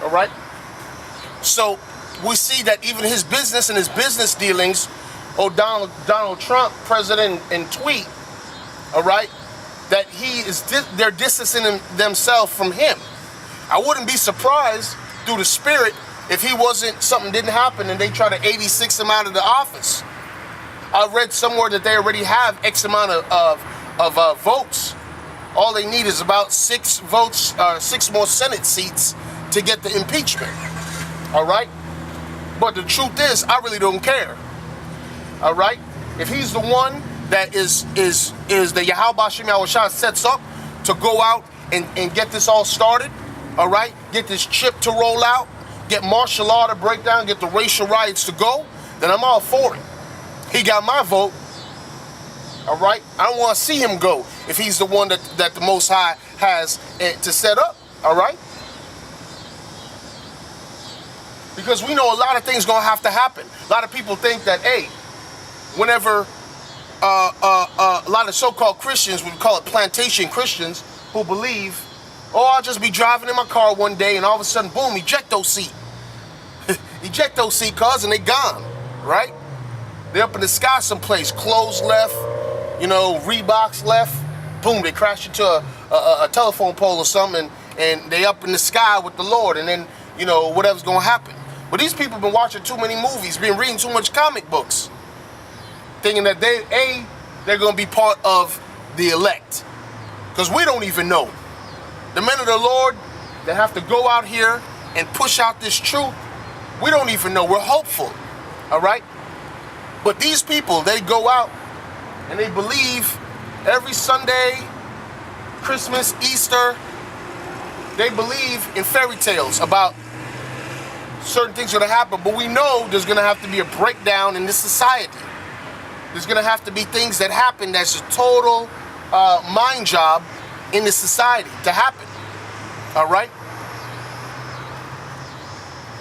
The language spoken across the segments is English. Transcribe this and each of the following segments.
All right. So we see that even his business and his business dealings, Donald Trump, president, and tweet, all right, that they're distancing themselves from him. I wouldn't be surprised through the spirit if something didn't happen and they try to 86 him out of the office. I read somewhere that they already have X amount of votes. All they need is about 6 votes, 6 more Senate seats to get the impeachment. All right? But the truth is, I really don't care. All right? If he's the one that is the Yahweh Shem Yahushua sets up to go out and get this all started, all right? Get this chip to roll out, get martial law to break down, get the racial riots to go, then I'm all for it. He got my vote. All right? I don't want to see him go if he's the one that the Most High has to set up. All right? Because we know a lot of things going to have to happen. A lot of people think that, hey, whenever a lot of so-called Christians, we call it plantation Christians, who believe, oh, I'll just be driving in my car one day and all of a sudden, boom, ejecto seat. Ejecto seat, cuz, and they gone, right? They're up in the sky someplace, clothes left, Reeboks left, boom, they crash into a telephone pole or something, and they up in the sky with the Lord, and then, whatever's going to happen. But these people have been watching too many movies, been reading too much comic books, thinking that they're going to be part of the elect. Because we don't even know. The men of the Lord that have to go out here and push out this truth, we don't even know. We're hopeful, all right? But these people, they go out and they believe every Sunday, Christmas, Easter, they believe in fairy tales about certain things going to happen. But we know there's going to have to be a breakdown in this society. There's going to have to be things that happen that's a total mind job in this society to happen. All right?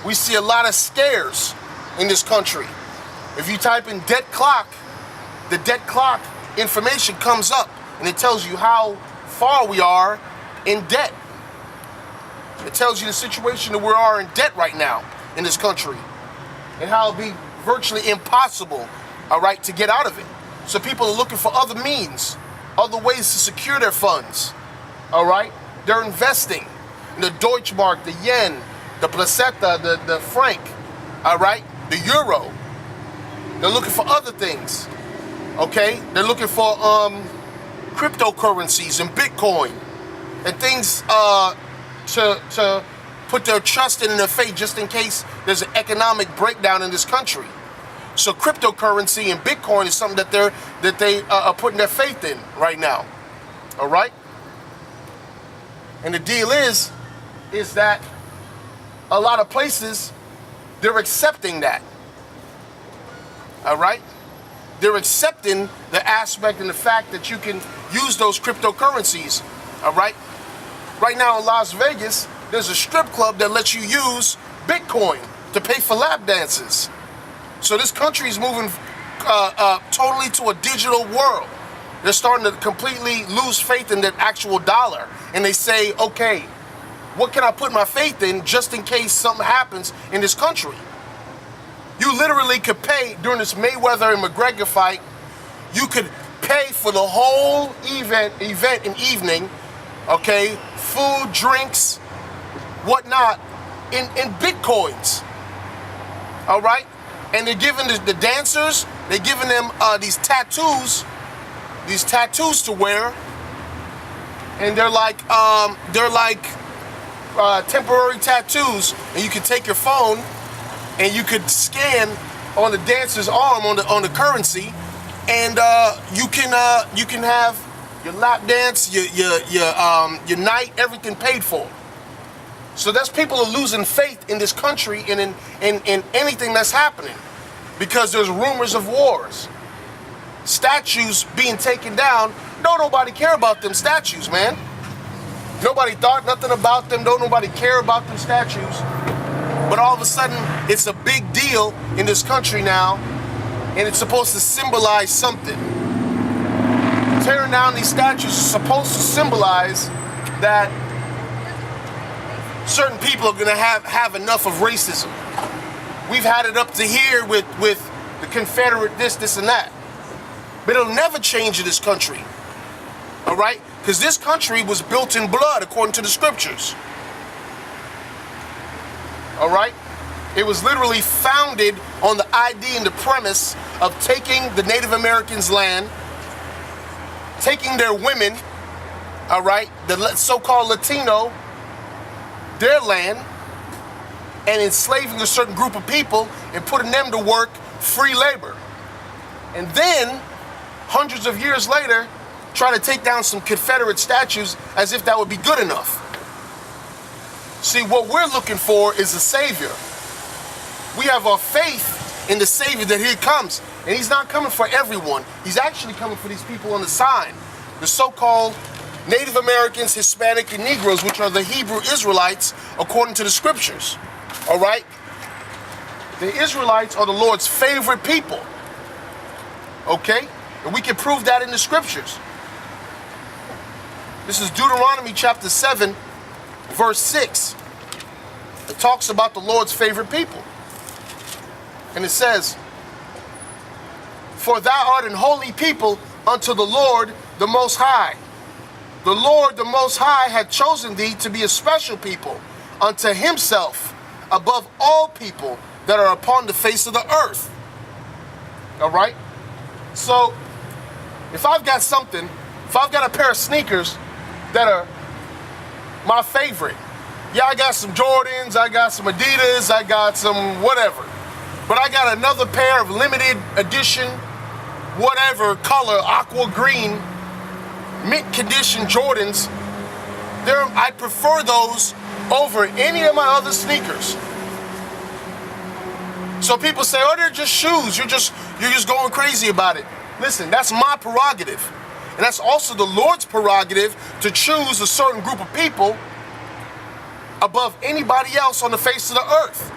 We see a lot of scares in this country. If you type in debt clock, the debt clock information comes up and it tells you how far we are in debt. It tells you the situation that we are in debt right now in this country and how it'll be virtually impossible, all right, to get out of it. So people are looking for other means, other ways to secure their funds, all right? They're investing in the Deutschmark, the yen, the peseta, the franc, all right, the euro. They're looking for other things, okay? They're looking for cryptocurrencies and Bitcoin and things to put their trust in and their faith just in case there's an economic breakdown in this country. So cryptocurrency and Bitcoin is something that they are putting their faith in right now, all right? And the deal is that a lot of places, they're accepting that. All right? They're accepting the aspect and the fact that you can use those cryptocurrencies. All right? Right now in Las Vegas, there's a strip club that lets you use Bitcoin to pay for lap dances. So this country is moving totally to a digital world. They're starting to completely lose faith in the actual dollar. And they say, okay, what can I put my faith in just in case something happens in this country? You literally could pay during this Mayweather and McGregor fight. You could pay for the whole event and evening, okay? Food, drinks, whatnot, in Bitcoins, all right? And they're giving the dancers, they're giving them these tattoos to wear, and they're like temporary tattoos, and you can take your phone and you could scan on the dancer's arm on the currency, and you can have your lap dance, your night, everything paid for. So that's people are losing faith in this country and in anything that's happening because there's rumors of wars, statues being taken down. Don't nobody care about them statues, man. Nobody thought nothing about them. Don't nobody care about them statues. But all of a sudden, it's a big deal in this country now, and it's supposed to symbolize something. Tearing down these statues is supposed to symbolize that certain people are gonna have enough of racism. We've had it up to here with the Confederate this and that. But it'll never change in this country. All right? Because this country was built in blood according to the scriptures. All right? It was literally founded on the idea and the premise of taking the Native Americans' land, taking their women, all right, the so-called Latino, their land, and enslaving a certain group of people and putting them to work free labor. And then, hundreds of years later, try to take down some Confederate statues as if that would be good enough. See, what we're looking for is a savior. We have our faith in the savior that here comes. And he's not coming for everyone. He's actually coming for these people on the side. The so-called Native Americans, Hispanic, and Negroes, which are the Hebrew Israelites, according to the scriptures. All right? The Israelites are the Lord's favorite people. Okay? And we can prove that in the scriptures. This is Deuteronomy chapter 7, verse 6. It talks about the Lord's favorite people. And it says, "For thou art an holy people unto the Lord the Most High. The Lord the Most High hath chosen thee to be a special people unto himself above all people that are upon the face of the earth." All right? So, if I've got something, if I've got a pair of sneakers that are my favorite, yeah, I got some Jordans, I got some Adidas, I got some whatever, but I got another pair of limited edition, whatever color, aqua green, mint condition Jordans, I prefer those over any of my other sneakers. So people say, oh, they're just shoes, you're just going crazy about it. Listen, that's my prerogative. And that's also the Lord's prerogative to choose a certain group of people above anybody else on the face of the earth.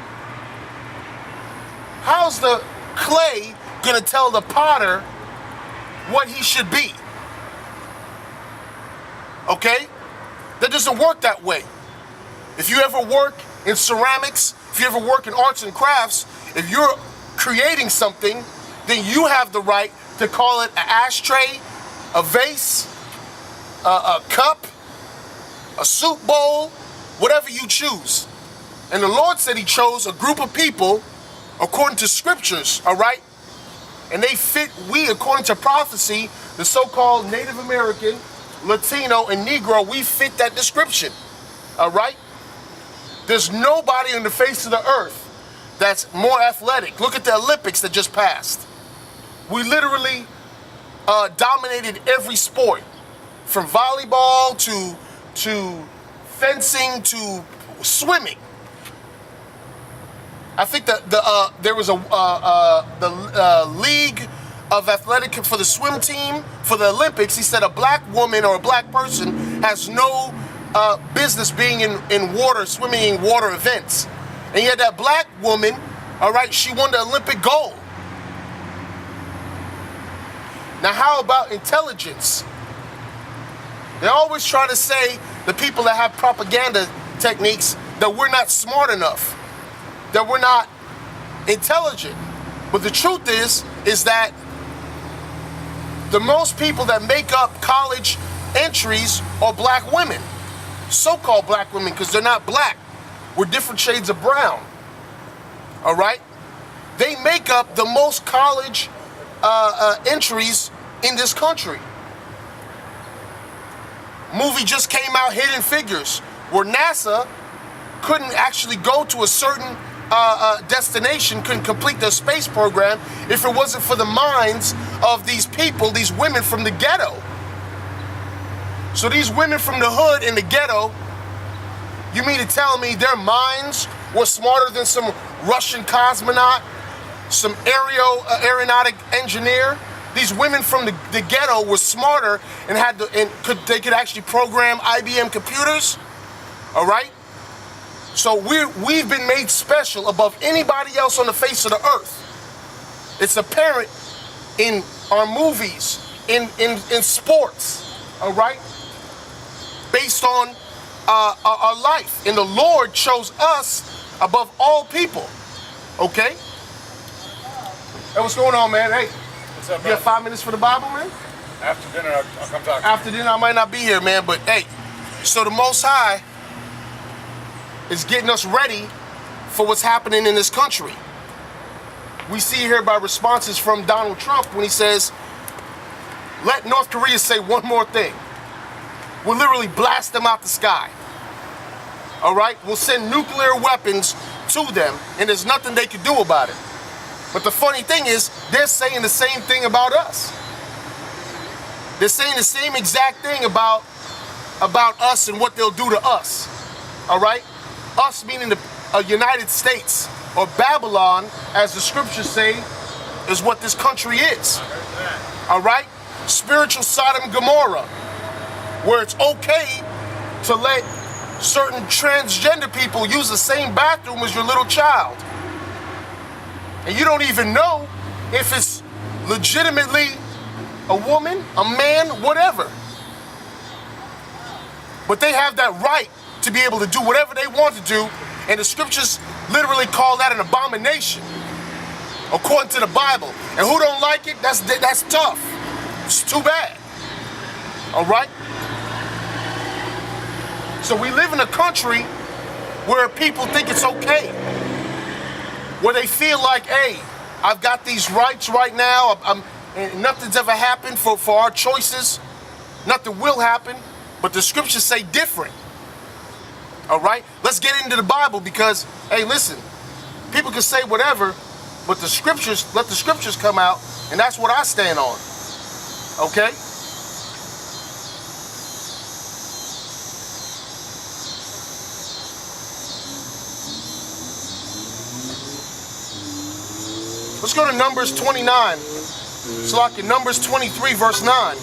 How's the clay gonna tell the potter what he should be? Okay? That doesn't work that way. If you ever work in ceramics, if you ever work in arts and crafts, if you're creating something, then you have the right to call it an ashtray, a vase, a cup, a soup bowl, whatever you choose. And the Lord said he chose a group of people according to scriptures, all right? And they fit, according to prophecy, the so-called Native American, Latino, and Negro, we fit that description, all right? There's nobody on the face of the earth that's more athletic. Look at the Olympics that just passed. We literally dominated every sport, from volleyball to fencing to swimming. I think that there was the League of Athletic for the swim team for the Olympics. He said a black woman or a black person has no business being in water, swimming in water events. And yet that black woman, all right, she won the Olympic gold. Now, how about intelligence? They always try to say, the people that have propaganda techniques, that we're not smart enough, that we're not intelligent. But the truth is that the most people that make up college entries are black women, so-called black women, because they're not black. We're different shades of brown, all right? They make up the most college entries in this country. Movie just came out, Hidden Figures, where NASA couldn't actually go to a certain destination, couldn't complete their space program if it wasn't for the minds of these people, these women from the ghetto. So these women from the hood in the ghetto, you mean to tell me their minds were smarter than some Russian cosmonaut, some aeronautic engineer? These women from the ghetto were smarter and they could actually program IBM computers, all right? So we've been made special above anybody else on the face of the earth. It's apparent in our movies, in sports, all right? Based on our life. And the Lord chose us above all people. Okay? Hey, what's going on, man? Hey, What's up, you have 5 minutes for the Bible, man? After dinner, I'll come talk to After dinner, I might not be here, man. But hey, so the Most High is getting us ready for what's happening in this country. We see here by responses from Donald Trump when he says, let North Korea say one more thing. We'll literally blast them out the sky. All right? We'll send nuclear weapons to them, and there's nothing they can do about it. But the funny thing is, they're saying the same thing about us. They're saying the same exact thing about us and what they'll do to us. All right? Us meaning the United States, or Babylon, as the scriptures say, is what this country is. All right? Spiritual Sodom and Gomorrah, where it's okay to let certain transgender people use the same bathroom as your little child. And you don't even know if it's legitimately a woman, a man, whatever. But they have that right to be able to do whatever they want to do, and the scriptures literally call that an abomination, according to the Bible. And who don't like it, that's tough. It's too bad. All right? So we live in a country where people think it's okay, where they feel like, hey, I've got these rights right now, and nothing's ever happened for our choices. Nothing will happen, but the scriptures say different. All right? Let's get into the Bible because, hey, listen, people can say whatever, but the scriptures, let the scriptures come out, and that's what I stand on. Okay? Let's go to Numbers 29. It's like in Numbers 23, verse 9.